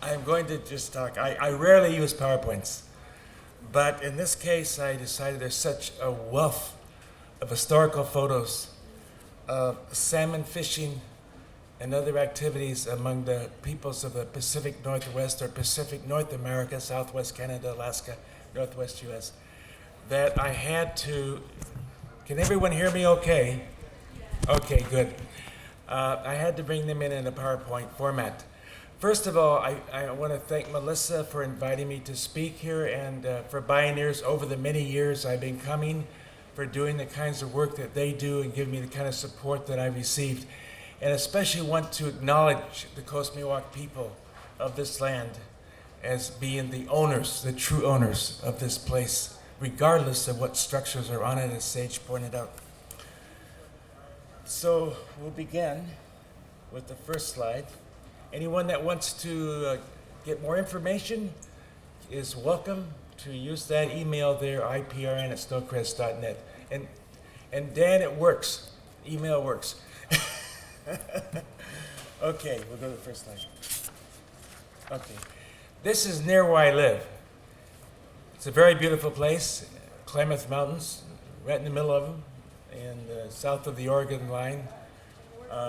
I'm going to just talk. I rarely use PowerPoints, but in this case, I decided there's such a wealth of historical photos of salmon fishing and other activities among the peoples of the Pacific Northwest or Pacific North America, Southwest Canada, Alaska, Northwest US, that I had to. Can everyone hear me okay? Okay, good. I had to bring them in a PowerPoint format. First of all, I want to thank Melissa for inviting me to speak here and for Bioneers over the many years I've been coming, for doing the kinds of work that they do and giving me the kind of support that I've received. And especially want to acknowledge the Coast Miwok people of this land as being the owners, the true owners of this place, regardless of what structures are on it, as Sage pointed out. So we'll begin with the first slide. Anyone that wants to get more information is welcome to use that email there, iprn@snowcrest.net. And Dan, it works. Email works. Okay, we'll go to the first slide. Okay, this is near where I live. It's a very beautiful place, Klamath Mountains, right in the middle of them, and south of the Oregon line.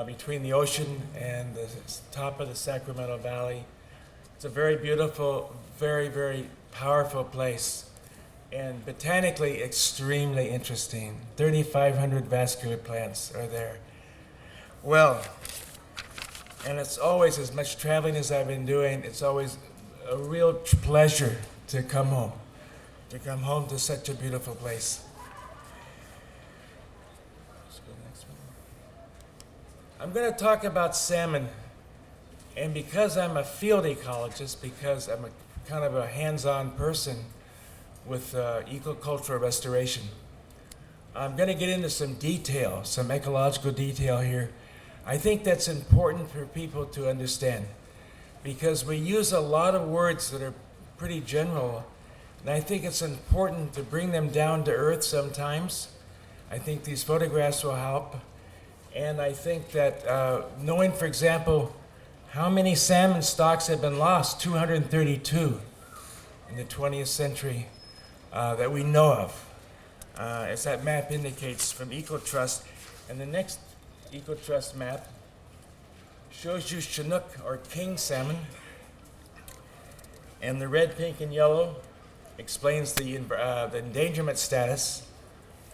Between the ocean and the top of the Sacramento Valley. It's a very beautiful, very, very powerful place, and botanically extremely interesting. 3,500 vascular plants are there. Well, and it's always, as much traveling as I've been doing, it's always a real pleasure to come home to such a beautiful place. I'm going to talk about salmon, and because I'm a field ecologist, because I'm a kind of a hands-on person with ecocultural restoration, I'm going to get into some detail, some ecological detail here. I think that's important for people to understand, because we use a lot of words that are pretty general, and I think it's important to bring them down to earth sometimes. I think these photographs will help. And I think that knowing, for example, how many salmon stocks have been lost, 232 in the 20th century that we know of, as that map indicates from EcoTrust. And the next EcoTrust map shows you Chinook or king salmon. And the red, pink, and yellow explains the endangerment status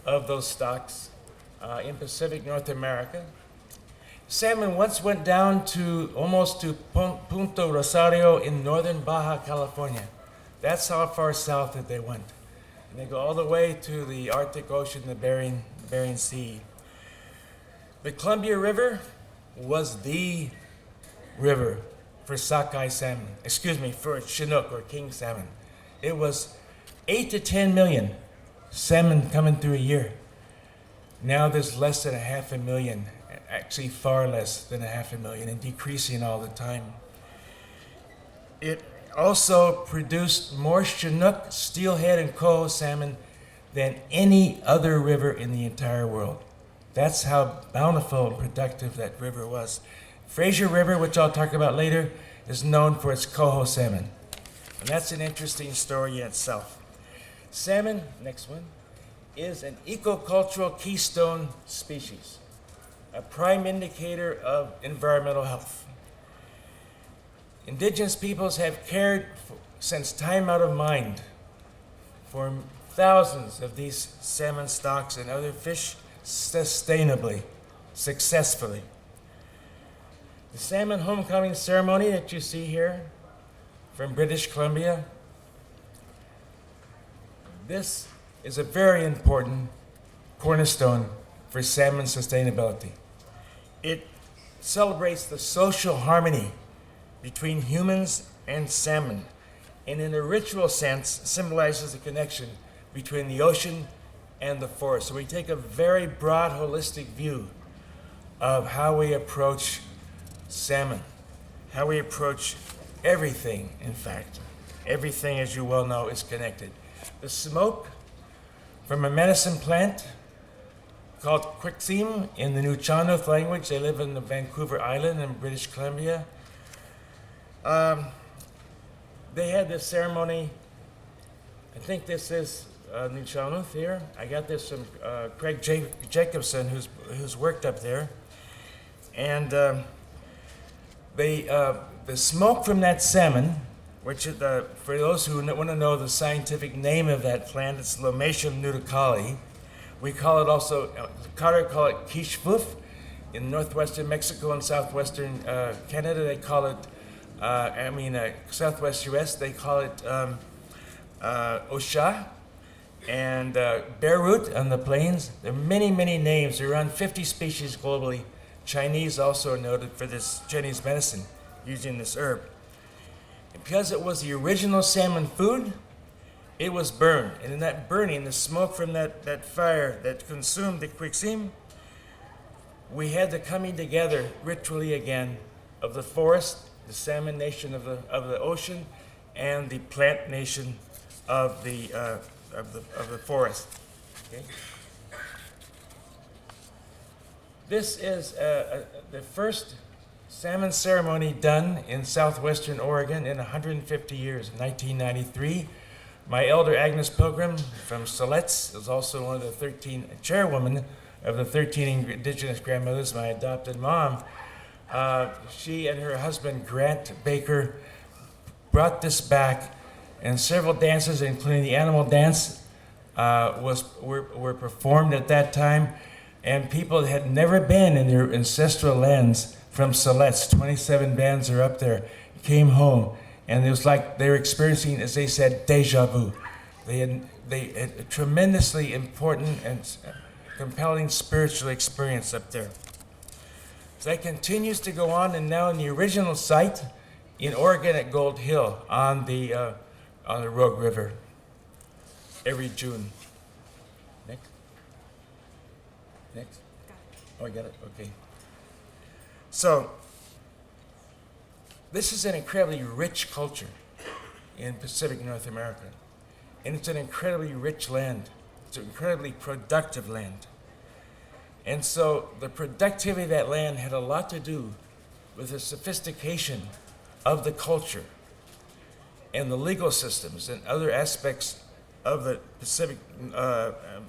of those stocks in Pacific North America. Salmon once went down to almost to Punta Rosario in northern Baja California. That's how far south that they went. And they go all the way to the Arctic Ocean, the Bering Sea. The Columbia River was the river for sockeye salmon, for Chinook or king salmon. It was 8 to 10 million salmon coming through a year. Now there's less than 500,000, actually far less than 500,000, and decreasing all the time. It also produced more Chinook, steelhead, and coho salmon than any other river in the entire world. That's how bountiful and productive that river was. Fraser River, which I'll talk about later, is known for its coho salmon. And that's an interesting story in itself. Salmon, next one, is an ecocultural keystone species, a prime indicator of environmental health. Indigenous peoples have cared since time out of mind for thousands of these salmon stocks and other fish sustainably, successfully. The salmon homecoming ceremony that you see here from British Columbia, this is a very important cornerstone for salmon sustainability. It celebrates the social harmony between humans and salmon, and in a ritual sense symbolizes the connection between the ocean and the forest. So we take a very broad, holistic view of how we approach salmon, how we approach everything, in fact. Everything, as you well know, is connected. The smoke from a medicine plant called Quixim in the Nuu-chah-nulth language. They live in the Vancouver Island in British Columbia. they had this ceremony. I think this is Nuchanuth here. I got this from Craig Jacobson, who's worked up there. And the smoke from that salmon, which is for those who want to know the scientific name of that plant, it's Lomatium nudicali. We call it also, Carter call it quichefuf. In northwestern Mexico and southwestern Canada, they call it, southwest US, they call it osha. And bear root on the plains. There are many, many names. There are around 50 species globally. Chinese also are noted for this Chinese medicine using this herb. And because it was the original salmon food, it was burned. And in that burning, the smoke from that fire that consumed the quixim, we had the coming together ritually again of the forest, the salmon nation of the ocean, and the plant nation of the forest. Okay? This is the first salmon ceremony done in southwestern Oregon in 150 years. In 1993, my elder Agnes Pilgrim from Siletz is also one of the 13 chairwomen of the 13 Indigenous grandmothers, my adopted mom. She and her husband, Grant Baker, brought this back, and several dances, including the animal dance, were performed at that time, and people that had never been in their ancestral lands from Siletz, 27 bands are up there, came home, and it was like they were experiencing, as they said, deja vu. They had a tremendously important and compelling spiritual experience up there. So that continues to go on, and now in the original site in Oregon at Gold Hill on the Rogue River every June. Next. Oh, I got it. Okay. So this is an incredibly rich culture in Pacific North America, and it's an incredibly rich land. It's an incredibly productive land. And so the productivity of that land had a lot to do with the sophistication of the culture and the legal systems and other aspects of the Pacific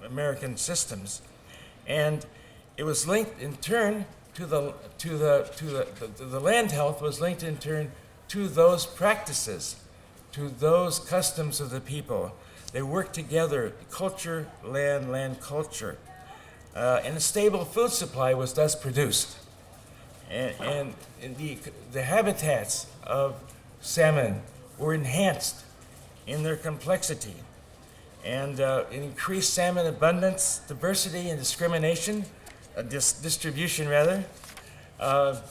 American systems. And it was linked in turn to the land health was linked in turn to those practices, to those customs of the people. They worked together, culture, land culture. And a stable food supply was thus produced. And the habitats of salmon were enhanced in their complexity. And increased salmon abundance, diversity, and discrimination, distribution rather, that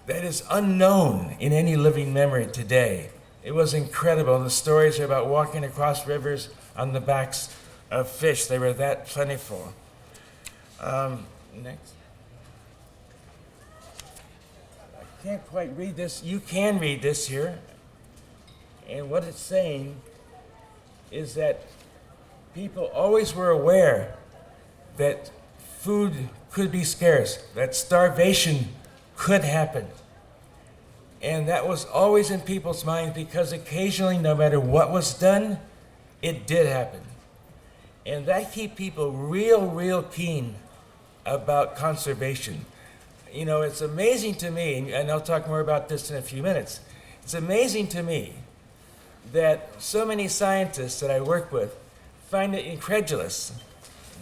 is unknown in any living memory today. It was incredible. The stories are about walking across rivers on the backs of fish. They were that plentiful. Next. I can't quite read this. You can read this here. And what it's saying is that people always were aware that food could be scarce, that starvation could happen. And that was always in people's minds because occasionally, no matter what was done, it did happen. And that kept people real keen about conservation. You know, it's amazing to me, and I'll talk more about this in a few minutes, it's amazing to me that so many scientists that I work with find it incredulous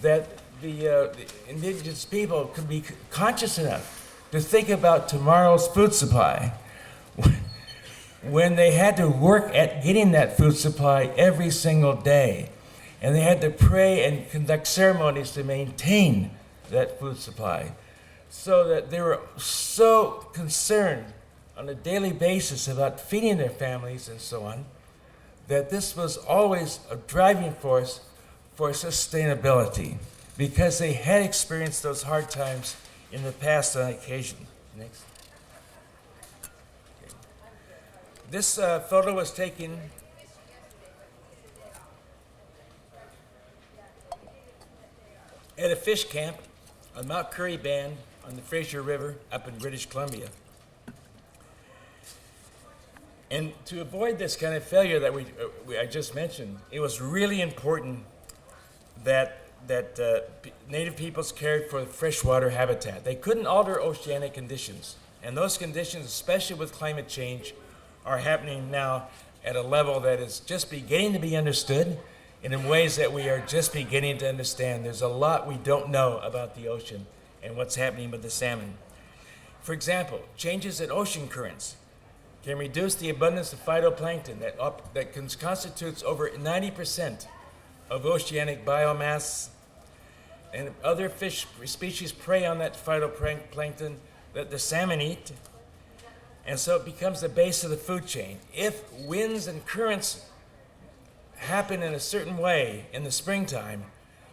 that the indigenous people could be conscious enough to think about tomorrow's food supply when they had to work at getting that food supply every single day. And they had to pray and conduct ceremonies to maintain that food supply. So that they were so concerned on a daily basis about feeding their families and so on, that this was always a driving force for sustainability, because they had experienced those hard times in the past on occasion. Next. Okay. This photo was taken at a fish camp on Mount Curry Band on the Fraser River up in British Columbia. And to avoid this kind of failure that I just mentioned, it was really important that native peoples cared for freshwater habitat. They couldn't alter oceanic conditions. And those conditions, especially with climate change, are happening now at a level that is just beginning to be understood, and in ways that we are just beginning to understand. There's a lot we don't know about the ocean and what's happening with the salmon. For example, changes in ocean currents can reduce the abundance of phytoplankton that constitutes over 90% of oceanic biomass, and other fish species prey on that phytoplankton that the salmon eat, and so it becomes the base of the food chain. If winds and currents happen in a certain way in the springtime,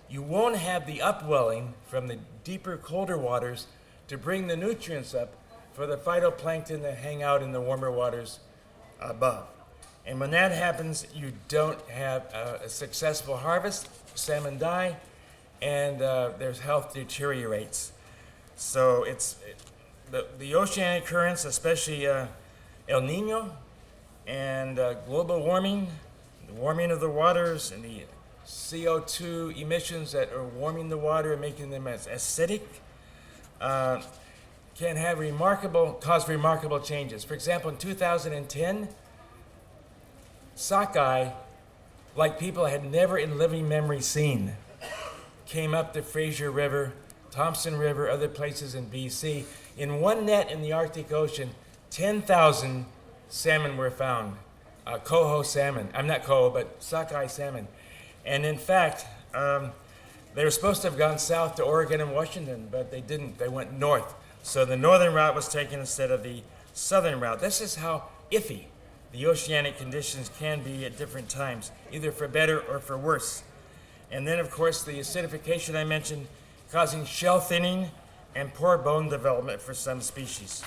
you won't have the upwelling from the deeper, colder waters to bring the nutrients up for the phytoplankton that hang out in the warmer waters above. And when that happens, you don't have a successful harvest, salmon die, and their health deteriorates. So the oceanic currents, especially El Nino and global warming, the warming of the waters and the CO2 emissions that are warming the water and making them as acidic, can cause remarkable changes. For example, in 2010, sockeye, like people had never in living memory seen, came up the Fraser River, Thompson River, other places in BC. In one net in the Arctic Ocean, 10,000 salmon were found. Coho salmon. I'm not coho, but sockeye salmon. And in fact, they were supposed to have gone south to Oregon and Washington, but they didn't. They went north. So the northern route was taken instead of the southern route. This is how iffy the oceanic conditions can be at different times, either for better or for worse. And then, of course, the acidification I mentioned, causing shell thinning and poor bone development for some species.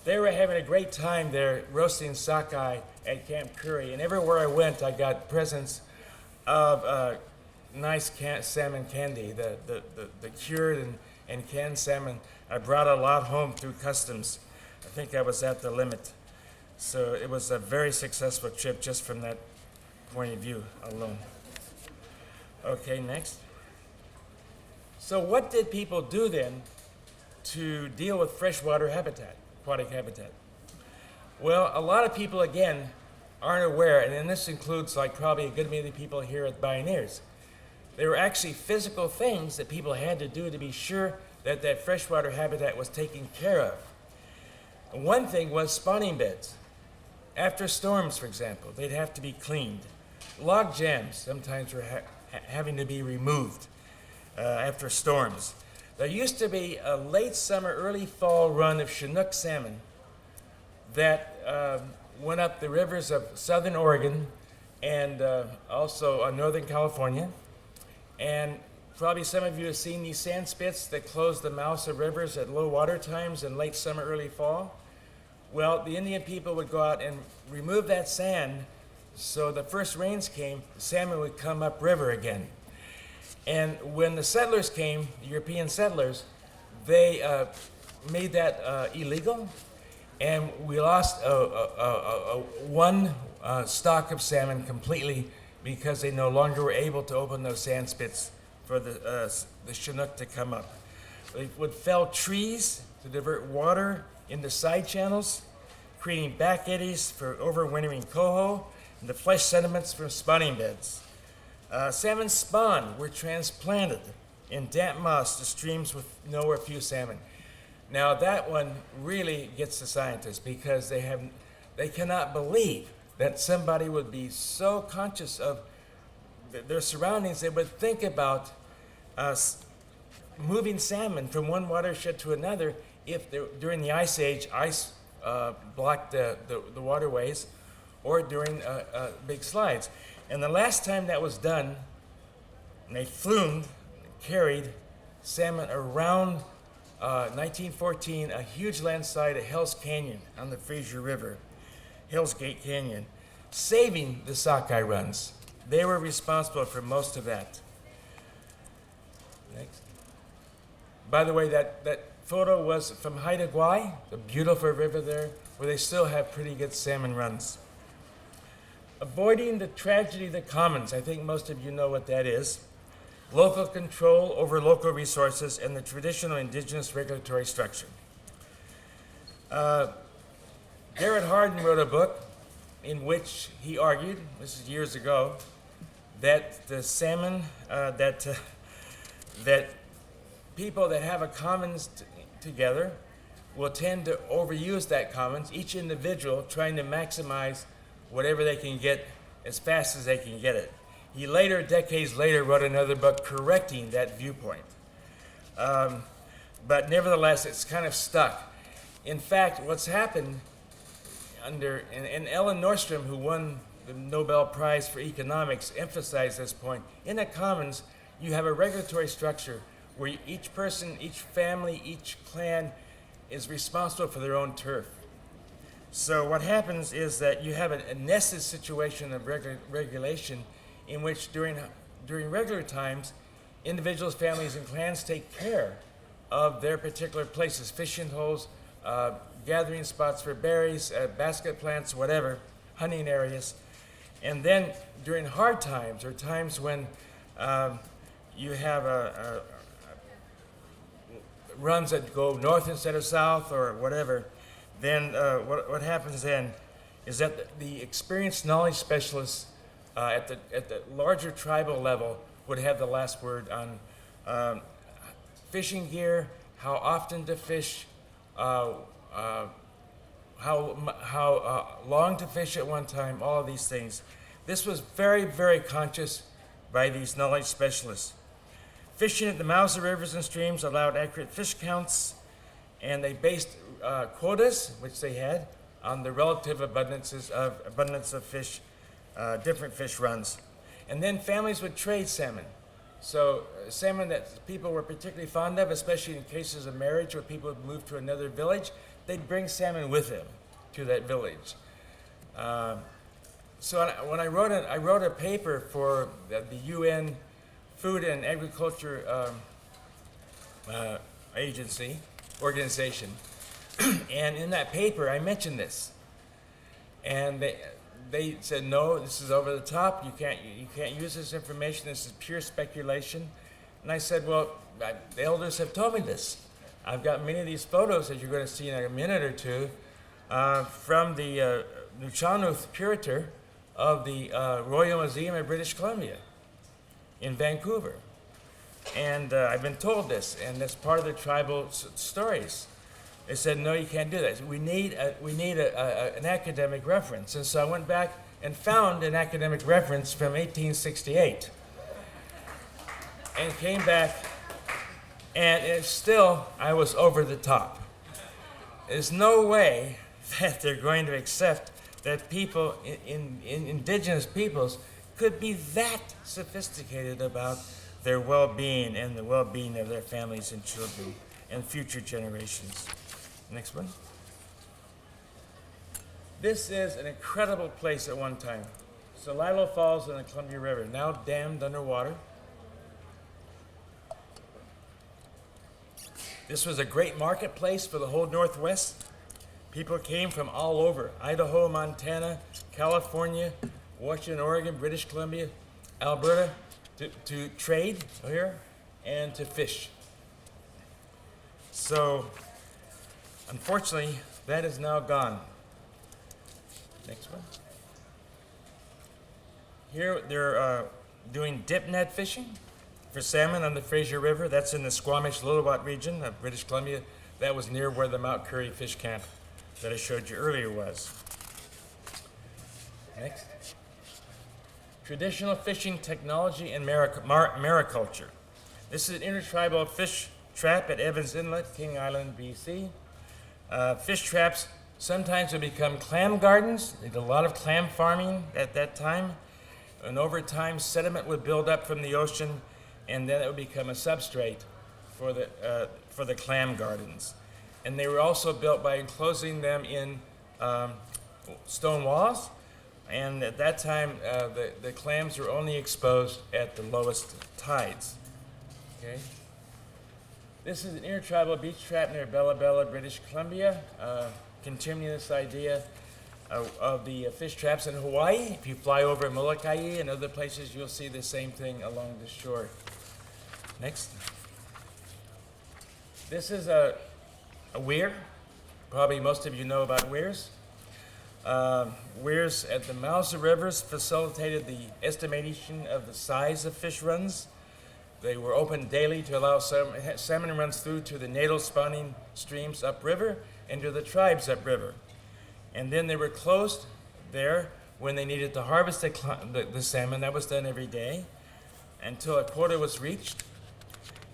They were having a great time there roasting sockeye at Camp Curry, and everywhere I went, I got presents of nice salmon candy, the cured and canned salmon. I brought a lot home through customs. I think I was at the limit. So it was a very successful trip just from that point of view alone. Okay, next. So what did people do then to deal with freshwater habitat, aquatic habitat? Well, a lot of people, again, aren't aware, and then this includes like probably a good many people here at Bioneers. There were actually physical things that people had to do to be sure that that freshwater habitat was taken care of. One thing was spawning beds. After storms, for example, they'd have to be cleaned. Log jams sometimes were having to be removed after storms. There used to be a late summer, early fall run of Chinook salmon that went up the rivers of southern Oregon and also northern California. And probably some of you have seen these sand spits that close the mouths of rivers at low water times in late summer, early fall. Well, the Indian people would go out and remove that sand, so the first rains came, the salmon would come upriver again. And when the settlers came, the European settlers, they made that illegal, and we lost one stock of salmon completely because they no longer were able to open those sand spits for the Chinook to come up. They would fell trees to divert water into side channels, creating back eddies for overwintering coho, and the flesh sediments from spawning beds. Salmon spawn were transplanted in damp moss to streams with no or few salmon. Now that one really gets the scientists because they cannot believe that somebody would be so conscious of their surroundings they would think about moving salmon from one watershed to another if during the Ice Age, ice blocked the waterways, or during big slides. And the last time that was done, they flumed, carried salmon around 1914, a huge landslide at Hell's Canyon on the Fraser River, Hell's Gate Canyon, saving the sockeye runs. They were responsible for most of that. Next. By the way, that photo was from Haida Gwaii, the beautiful river there, where they still have pretty good salmon runs. Avoiding the tragedy of the commons, I think most of you know what that is. Local control over local resources and the traditional indigenous regulatory structure. Garrett Hardin wrote a book in which he argued, this is years ago, that the salmon, that people that have a commons together will tend to overuse that commons, each individual trying to maximize whatever they can get as fast as they can get it. He later, decades later, wrote another book correcting that viewpoint. But nevertheless, it's kind of stuck. In fact, what's happened and Ellen Nordstrom, who won the Nobel Prize for Economics, emphasized this point. In a commons, you have a regulatory structure where each person, each family, each clan is responsible for their own turf. So what happens is that you have a nested situation of regulation in which during regular times, individuals, families, and clans take care of their particular places, fishing holes, gathering spots for berries, basket plants, whatever, hunting areas. And then during hard times, or times when you have runs that go north instead of south or whatever, then what happens then is that the experienced knowledge specialists at the larger tribal level would have the last word on fishing gear, how often to fish, how long to fish at one time, all of these things. This was very, very conscious by these knowledge specialists. Fishing at the mouths of rivers and streams allowed accurate fish counts, and they based quotas, which they had, on the relative abundance of fish, different fish runs. And then families would trade salmon. So salmon that people were particularly fond of, especially in cases of marriage where people would move to another village, they'd bring salmon with them to that village. So when I wrote a paper for the UN Food and Agriculture organization, and in that paper I mentioned this, and they said, no, this is over the top. You can't use this information. This is pure speculation. And I said, well, the elders have told me this. I've got many of these photos that you're going to see in a minute or two from the Nuchanuth curator of the Royal Museum of British Columbia in Vancouver. And I've been told this, and that's part of the tribal stories. They said, no, you can't do that. We need an academic reference. And so I went back and found an academic reference from 1868 and came back, and it's still, I was over the top. There's no way that they're going to accept that people, in indigenous peoples, could be that sophisticated about their well-being and the well-being of their families and children and future generations. Next one. This is an incredible place at one time. Celilo Falls in the Columbia River, now dammed underwater. This was a great marketplace for the whole Northwest. People came from all over, Idaho, Montana, California, Washington, Oregon, British Columbia, Alberta, to trade here and to fish. So, unfortunately, that is now gone. Next one. Here they're doing dip net fishing for salmon on the Fraser River. That's in the Squamish-Lillooet region of British Columbia. That was near where the Mount Currie fish camp that I showed you earlier was. Next. Traditional fishing technology and mariculture. This is an intertribal fish trap at Evans Inlet, King Island, BC. Fish traps sometimes would become clam gardens. They did a lot of clam farming at that time. And over time, sediment would build up from the ocean, and then it would become a substrate for the clam gardens. And they were also built by enclosing them in stone walls. And at that time, the clams were only exposed at the lowest tides. Okay. This is an intertribal beach trap near Bella Bella, British Columbia. continuing this idea of the fish traps in Hawaii. If you fly over Molokai and other places, you'll see the same thing along the shore. Next. This is a weir. Probably most of you know about weirs. Weirs at the mouths of rivers facilitated the estimation of the size of fish runs. They were opened daily to allow salmon runs through to the natal spawning streams upriver and to the tribes upriver. And then they were closed there when they needed to harvest the salmon. That was done every day until a quota was reached.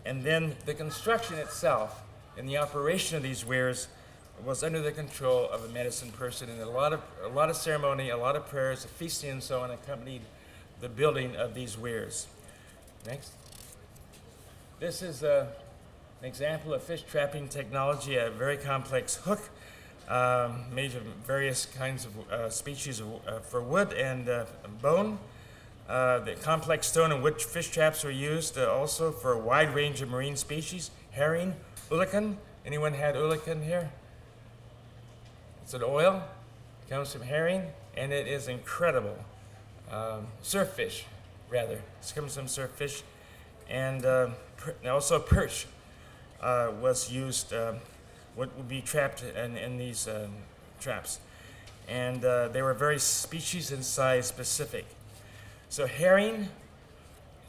And then the construction itself and the operation of these weirs was under the control of a medicine person, and a lot of ceremony, a lot of prayers, feasting, and so on accompanied the building of these weirs. Next. This is an example of fish trapping technology, a very complex hook made of various kinds of species for wood and bone. The complex stone and wood fish traps were used also for a wide range of marine species: herring, ulican. Anyone had ulican here? It's an oil, it comes from herring, and it is incredible. Surffish, rather. It comes from surffish. And also perch was used, would be trapped in these traps. And they were very species and size specific. So herring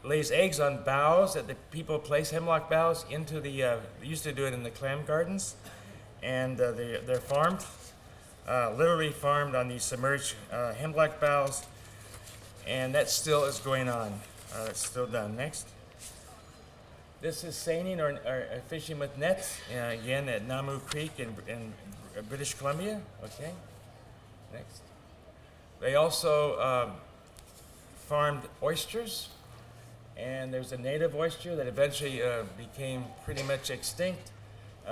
lays eggs on boughs that the people place, hemlock boughs, into the, they used to do it in the clam gardens, and they're farmed. Literally farmed on these submerged hemlock boughs, and that still is going on. It's still done. Next. This is seining or fishing with nets, again at Namu Creek in British Columbia. Okay. Next. They also farmed oysters, and there's a native oyster that eventually became pretty much extinct.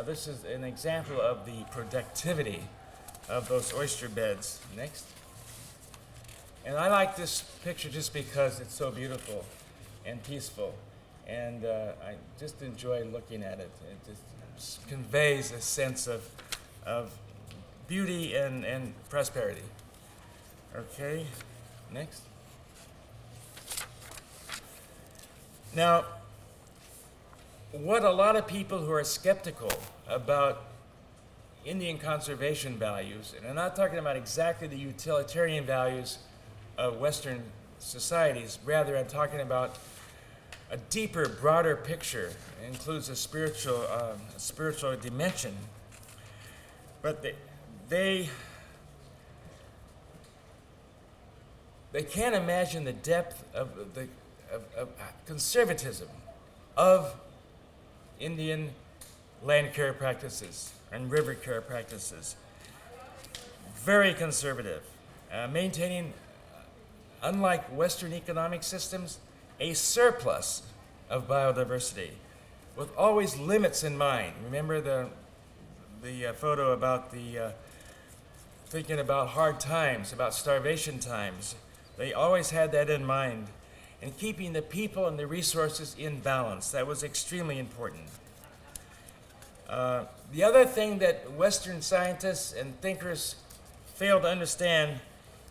This is an example of the productivity of those oyster beds. Next. And I like this picture just because it's so beautiful and peaceful, and I just enjoy looking at it. It just conveys a sense of beauty and prosperity. Okay, next. Now, what a lot of people who are skeptical about Indian conservation values, and I'm not talking about exactly the utilitarian values of Western societies, rather I'm talking about a deeper, broader picture. It includes a spiritual dimension. But they can't imagine the depth of conservatism of Indian land care practices and river care practices. Very conservative, maintaining, unlike Western economic systems, a surplus of biodiversity with always limits in mind. Remember the photo about thinking about hard times, about starvation times. They always had that in mind, and keeping the people and the resources in balance. That was extremely important. The other thing that Western scientists and thinkers fail to understand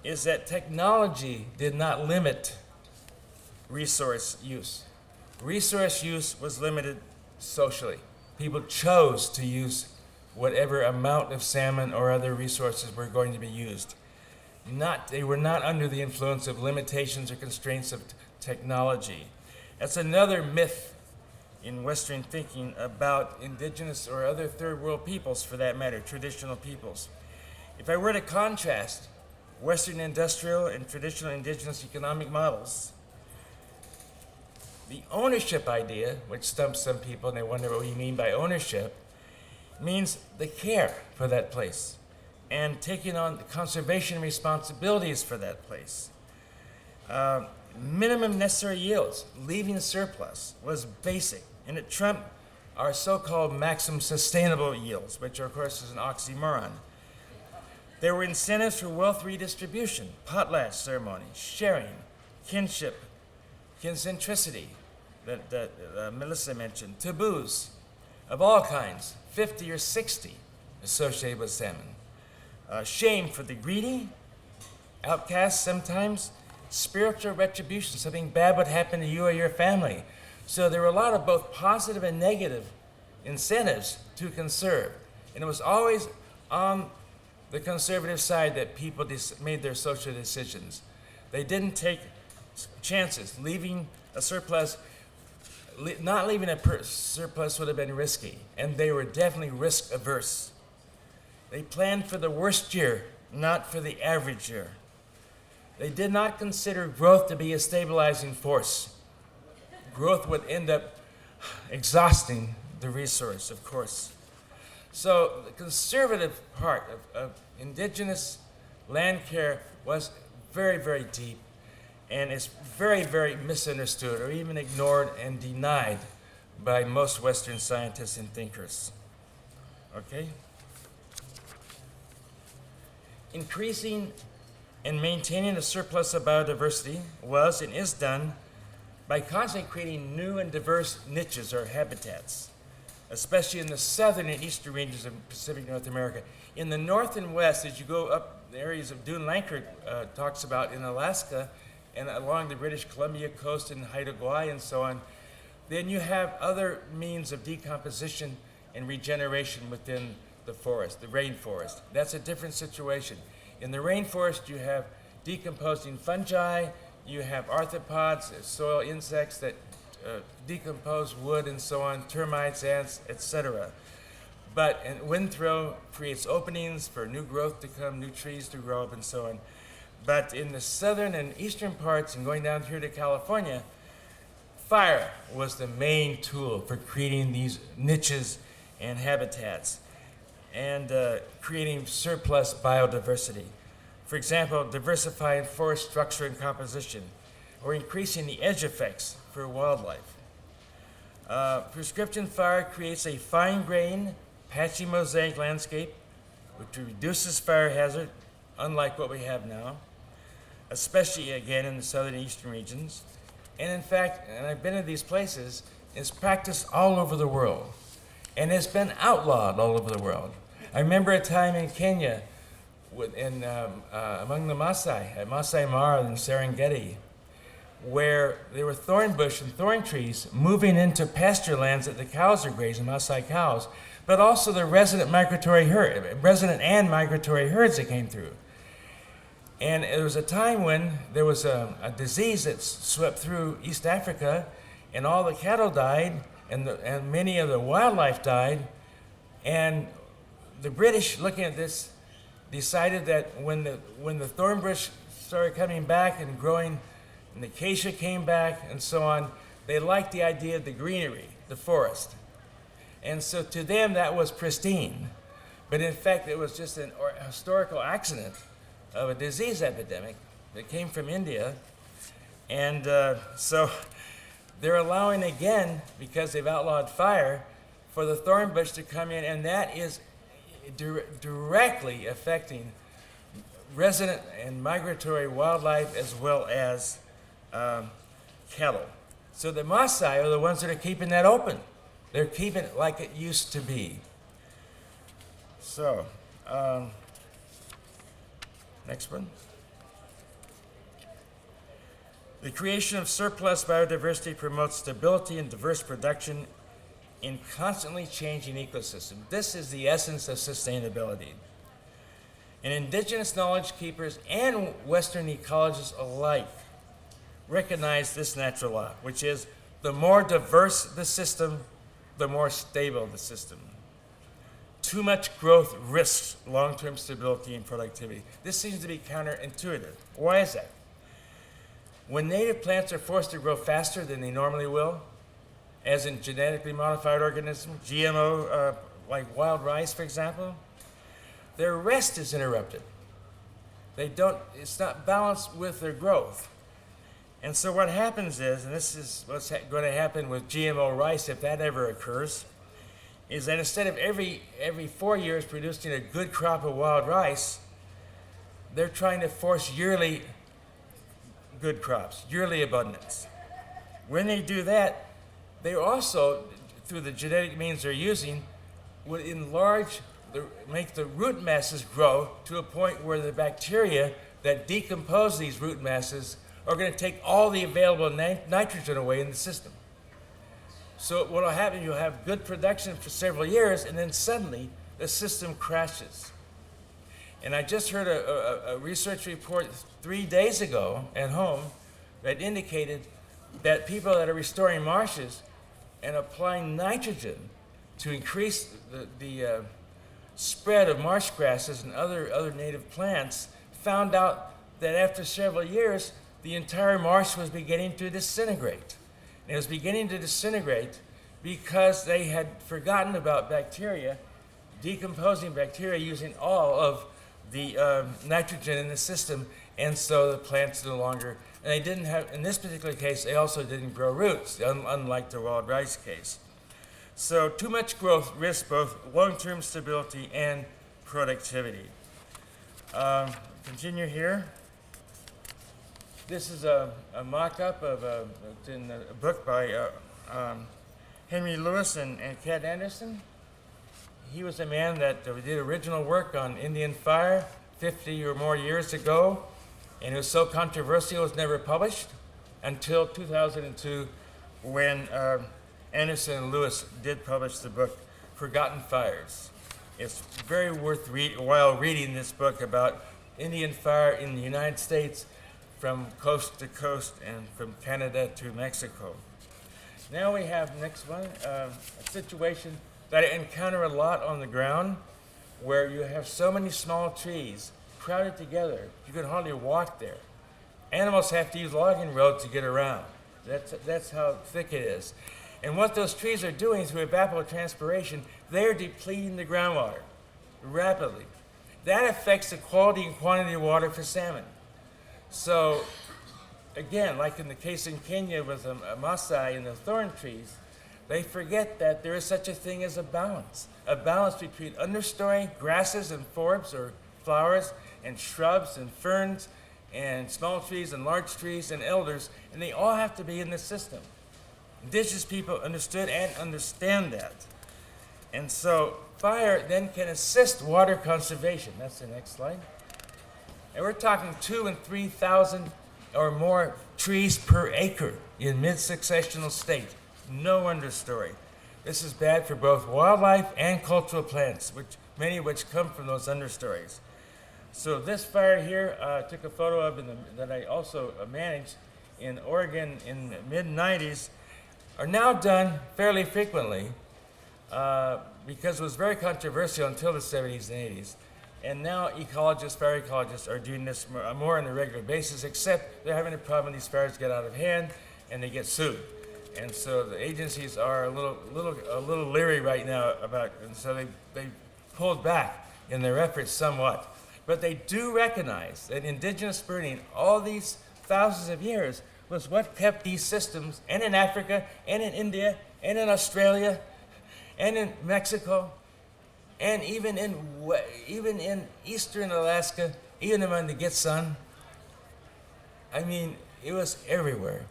is that technology did not limit resource use. Resource use was limited socially. People chose to use whatever amount of salmon or other resources were going to be used. They were not under the influence of limitations or constraints of technology. That's another myth in Western thinking about indigenous or other third world peoples, for that matter, traditional peoples. If I were to contrast Western industrial and traditional indigenous economic models, the ownership idea, which stumps some people and they wonder what we mean by ownership, means the care for that place and taking on the conservation responsibilities for that place. Minimum necessary yields, leaving surplus, was basic, and it trumped our so-called maximum sustainable yields, which of course is an oxymoron. There were incentives for wealth redistribution, potlatch ceremonies, sharing, kinship, kincentricity that Melissa mentioned, taboos of all kinds, 50 or 60 associated with salmon. shame for the greedy, outcast sometimes, spiritual retribution, something bad would happen to you or your family. So there were a lot of both positive and negative incentives to conserve. And it was always on the conservative side that people made their social decisions. They didn't take chances. Leaving a surplus, not leaving a surplus would have been risky, and they were definitely risk averse. They planned for the worst year, not for the average year. They did not consider growth to be a stabilizing force. Growth would end up exhausting the resource, of course. So the conservative part of indigenous land care was very, very deep, and is very, very misunderstood or even ignored and denied by most Western scientists and thinkers. Okay? Increasing and maintaining a surplus of biodiversity was and is done by constantly creating new and diverse niches or habitats, especially in the southern and eastern regions of Pacific North America. In the north and west, as you go up the areas of Dune Lankert talks about in Alaska and along the British Columbia coast and Haida Gwaii and so on, then you have other means of decomposition and regeneration within the forest, the rainforest. That's a different situation. In the rainforest, you have decomposing fungi, you have arthropods, soil insects that decompose wood and so on, termites, ants, etc. But wind throw creates openings for new growth to come, new trees to grow up and so on. But in the southern and eastern parts and going down here to California, fire was the main tool for creating these niches and habitats and creating surplus biodiversity. For example, diversifying forest structure and composition, or increasing the edge effects for wildlife. Prescription fire creates a fine-grained, patchy mosaic landscape, which reduces fire hazard, unlike what we have now, especially again in the southern and eastern regions. And in fact, and I've been to these places, it's practiced all over the world. And it's been outlawed all over the world. I remember a time in Kenya, among the Maasai, at Masai Mara in Serengeti, where there were thorn bush and thorn trees moving into pasture lands that the cows are grazing, Maasai cows, but also the resident and migratory herds that came through. And there was a time when there was a disease that swept through East Africa, and all the cattle died, and many of the wildlife died, and the British, looking at this, decided that when the thorn bush started coming back and growing, and the acacia came back and so on, they liked the idea of the greenery, the forest. And so to them that was pristine. But in fact it was just a historical accident of a disease epidemic that came from India. And so they're allowing again, because they've outlawed fire, for the thorn bush to come in, and that is directly affecting resident and migratory wildlife as well as cattle. So the Maasai are the ones that are keeping that open. They're keeping it like it used to be. So, next one. The creation of surplus biodiversity promotes stability and diverse production in constantly changing ecosystems. This is the essence of sustainability. And indigenous knowledge keepers and Western ecologists alike recognize this natural law, which is the more diverse the system, the more stable the system. Too much growth risks long-term stability and productivity. This seems to be counterintuitive. Why is that? When native plants are forced to grow faster than they normally will, as in genetically modified organisms, GMO, like wild rice, for example, their rest is interrupted. It's not balanced with their growth. And so what happens is, and this is what's going to happen with GMO rice if that ever occurs, is that instead of every 4 years producing a good crop of wild rice, they're trying to force yearly good crops, yearly abundance. When they do that, they also, through the genetic means they're using, would enlarge make the root masses grow to a point where the bacteria that decompose these root masses are going to take all the available nitrogen away in the system. So what will happen, you'll have good production for several years, and then suddenly the system crashes. And I just heard a research report 3 days ago at home that indicated that people that are restoring marshes and applying nitrogen to increase the spread of marsh grasses and other native plants found out that after several years, the entire marsh was beginning to disintegrate. And it was beginning to disintegrate because they had forgotten about bacteria, decomposing bacteria using all of the nitrogen in the system, and so the plants no longer, and they didn't have, in this particular case, they also didn't grow roots, unlike the wild rice case. So too much growth risks both long-term stability and productivity. Continue here. This is a mock-up of it's in a book by Henry Lewis and Cat Anderson. He was a man that did original work on Indian fire 50 or more years ago, and it was so controversial it was never published until 2002 when Anderson and Lewis did publish the book Forgotten Fires. It's very worthwhile reading this book about Indian fire in the United States from coast to coast and from Canada to Mexico. Now we have, next one, a situation that I encounter a lot on the ground where you have so many small trees crowded together, you can hardly walk there. Animals have to use logging roads to get around. That's how thick it is. And what those trees are doing through evapotranspiration, they're depleting the groundwater rapidly. That affects the quality and quantity of water for salmon. So, again, like in the case in Kenya with a Maasai and the thorn trees, they forget that there is such a thing as a balance between understory, grasses and forbs or flowers, and shrubs and ferns, and small trees and large trees and elders, and they all have to be in the system. Indigenous people understood and understand that. And so fire then can assist water conservation. That's the next slide. And we're talking 2,000 and 3,000 or more trees per acre in mid-successional state. No understory. This is bad for both wildlife and cultural plants, many of which come from those understories. So this fire here, I took a photo of that I also managed in Oregon in the mid-90s, are now done fairly frequently because it was very controversial until the 70s and 80s. And now ecologists, fire ecologists, are doing this more on a regular basis, except they're having a problem when these fires get out of hand and they get sued. And so the agencies are a little leery right now about, and so they pulled back in their efforts somewhat. But they do recognize that indigenous burning all these thousands of years was what kept these systems, and in Africa, and in India, and in Australia, and in Mexico, and even in eastern Alaska, even among the Gitsan. I mean, it was everywhere.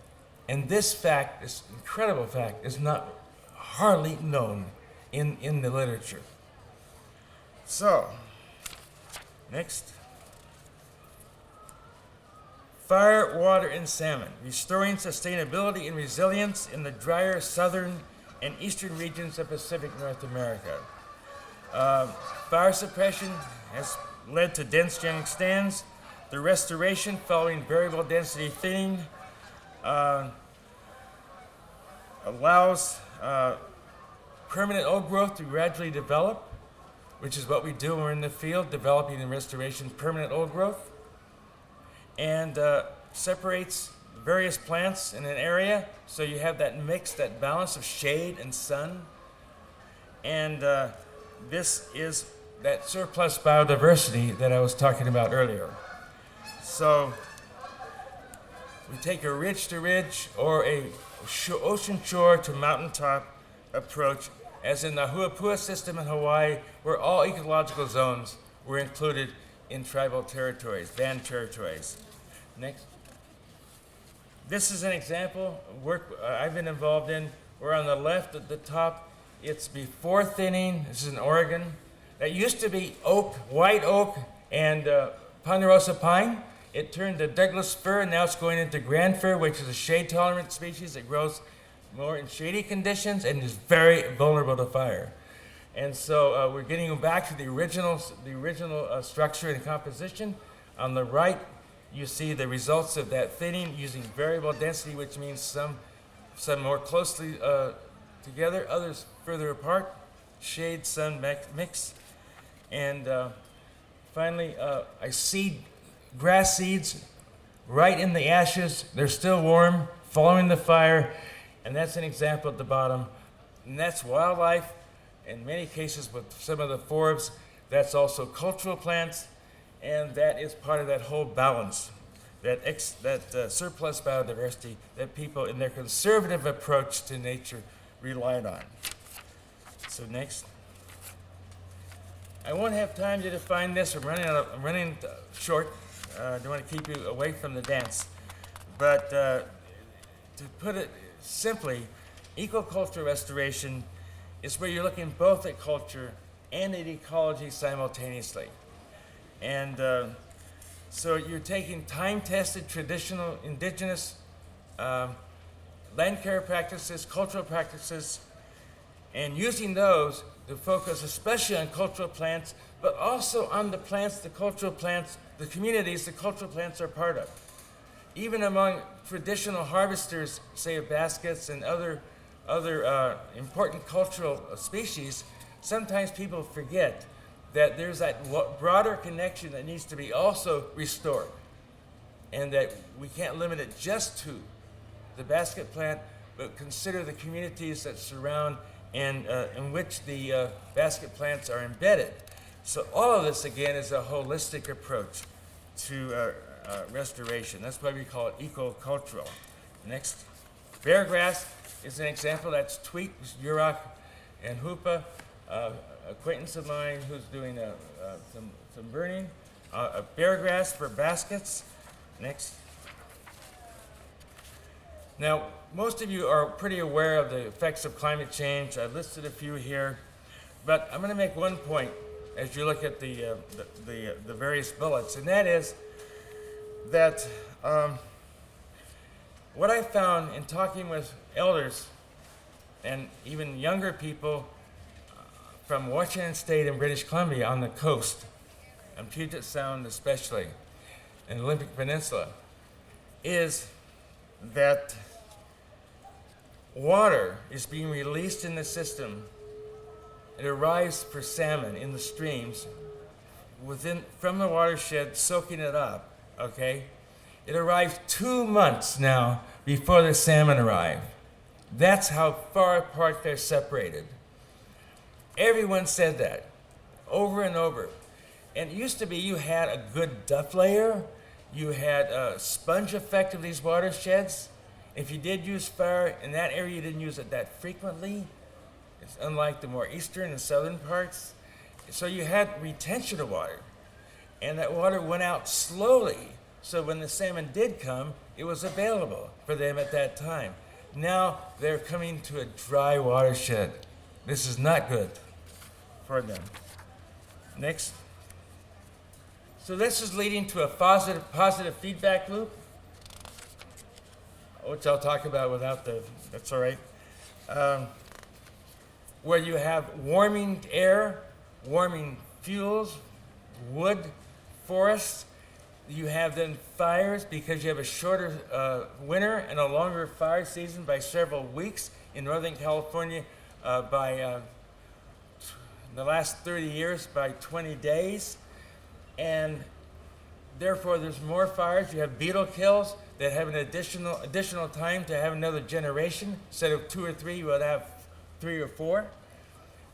And this fact, this incredible fact, is not hardly known in the literature. So, next. Fire, water, and salmon, restoring sustainability and resilience in the drier southern and eastern regions of Pacific North America. Fire suppression has led to dense young stands. The restoration following variable density thinning allows permanent old growth to gradually develop, which is what we do when we're in the field, developing and restoration permanent old growth, and separates various plants in an area, so you have that mix, that balance of shade and sun. And this is that surplus biodiversity that I was talking about earlier. So we take a ridge to ridge or a ocean shore to mountaintop approach, as in the Huapua system in Hawaii, where all ecological zones were included in tribal territories, band territories. Next. This is an example of work I've been involved in, where on the left at the top, it's before thinning. This is in Oregon. that used to be oak, white oak, and ponderosa pine. It turned to Douglas fir, and now it's going into grand fir, which is a shade-tolerant species that grows more in shady conditions and is very vulnerable to fire. And so we're getting back to the original structure and composition. On the right, you see the results of that thinning using variable density, which means some more closely together, others further apart, shade, sun mix. And finally, I seed grass seeds right in the ashes. They're still warm, following the fire, and that's an example at the bottom. And that's wildlife. In many cases, with some of the forbs, that's also cultural plants, and that is part of that whole balance, that surplus biodiversity that people in their conservative approach to nature relied on. So next. I won't have time to define this. I'm running short. I don't want to keep you away from the dance. But to put it simply, ecocultural restoration is where you're looking both at culture and at ecology simultaneously. And so you're taking time-tested, traditional, indigenous land care practices, cultural practices, and using those to focus especially on cultural plants, but also on the plants, the cultural plants, the communities the cultural plants are part of. Even among traditional harvesters, say of baskets and other important cultural species, sometimes people forget that there's that broader connection that needs to be also restored, and that we can't limit it just to the basket plant, but consider the communities that surround and in which the basket plants are embedded. So all of this, again, is a holistic approach to restoration. That's why we call it ecocultural. Next. Bear grass is an example. That's tweet, yurok, and hoopa. Acquaintance of mine who's doing some burning. Bear grass for baskets. Next. Now, most of you are pretty aware of the effects of climate change. I listed a few here, but I'm going to make one point as you look at the various bullets, and that is that what I found in talking with elders and even younger people from Washington State and British Columbia on the coast, and Puget Sound especially, and the Olympic Peninsula, is that water is being released in the system. It arrives for salmon in the streams from the watershed, soaking it up, okay? It arrives 2 months now before the salmon arrive. That's how far apart they're separated. Everyone said that over and over. And it used to be you had a good duff layer, you had a sponge effect of these watersheds. If you did use fire in that area, you didn't use it that frequently. It's unlike the more eastern and southern parts. So you had retention of water, and that water went out slowly. So when the salmon did come, it was available for them at that time. Now they're coming to a dry watershed. This is not good for them. Next. So this is leading to a positive feedback loop, which I'll talk about without that's all right. Where you have warming air, warming fuels, wood, forests. You have then fires because you have a shorter winter and a longer fire season by several weeks. In Northern California, by the last 30 years, by 20 days. And therefore, there's more fires. You have beetle kills that have an additional time to have another generation. Instead of 2 or 3, you would have 3 or 4.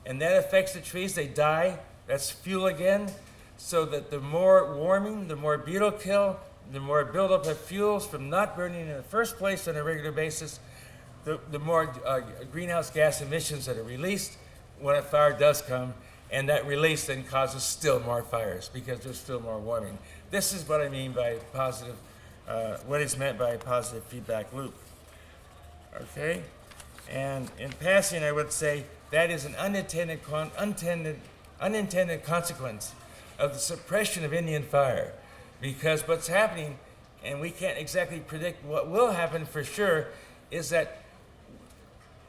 And that affects the trees. They die. That's fuel again. So that the more warming, the more beetle kill, the more buildup of fuels from not burning in the first place on a regular basis, the more greenhouse gas emissions that are released when a fire does come. And that release then causes still more fires because there's still more warming. This is what I mean by positive, what is meant by a positive feedback loop. Okay? And in passing, I would say that is an unintended unintended consequence of the suppression of Indian fire. Because what's happening, and we can't exactly predict what will happen for sure, is that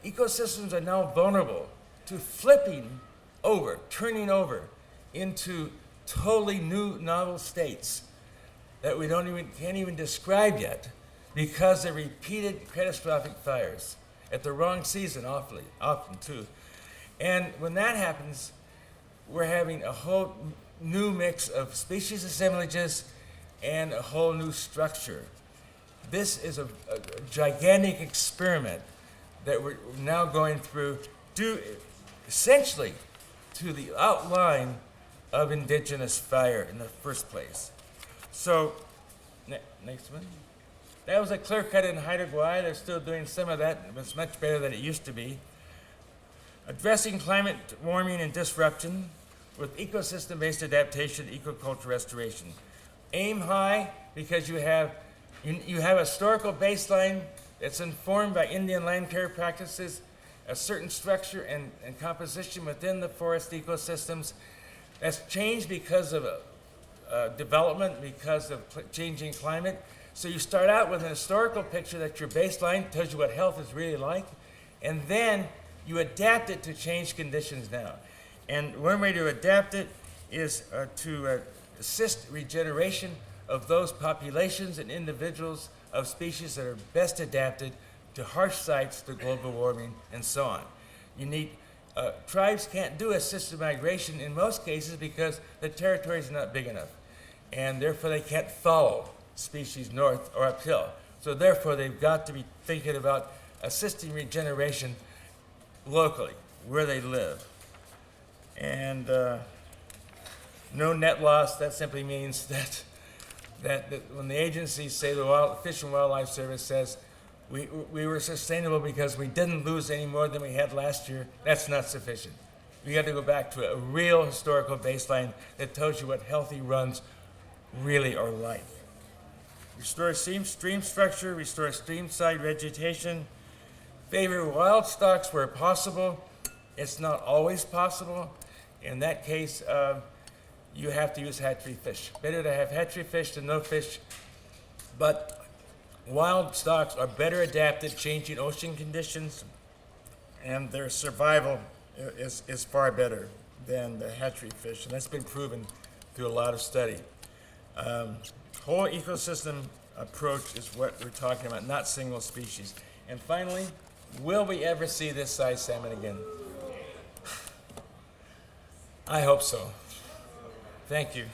ecosystems are now vulnerable to flipping over, turning over into totally new, novel states that we can't even describe yet because of repeated catastrophic fires at the wrong season, often too. And when that happens, we're having a whole new mix of species assemblages and a whole new structure. This is a gigantic experiment that we're now going through due essentially to the outline of indigenous fire in the first place. So, next one. That was a clear cut in Haida Gwaii. They're still doing some of that, but it's much better than it used to be. Addressing climate warming and disruption with ecosystem-based adaptation, ecocultural restoration. Aim high because you have a historical baseline that's informed by Indian land care practices, a certain structure and composition within the forest ecosystems that's changed because of development, because of changing climate. So you start out with an historical picture that's your baseline, tells you what health is really like, and then you adapt it to changed conditions now. And one way to adapt it is to assist regeneration of those populations and individuals of species that are best adapted to harsh sites, to global warming, and so on. You need, tribes can't do assisted migration in most cases because the territory is not big enough, and therefore they can't follow species north or uphill. So therefore they've got to be thinking about assisting regeneration locally, where they live. And no net loss, that simply means that when the agencies say, the Fish and Wildlife Service says, we were sustainable because we didn't lose any more than we had last year, that's not sufficient. We got to go back to a real historical baseline that tells you what healthy runs really are like. Restore stream structure, restore stream-side vegetation, favor wild stocks where possible. It's not always possible. In that case, you have to use hatchery fish. Better to have hatchery fish than no fish, but wild stocks are better adapted, changing ocean conditions, and their survival is far better than the hatchery fish, and that's been proven through a lot of study. Whole ecosystem approach is what we're talking about, not single species. And finally, will we ever see this size salmon again? I hope so. Thank you.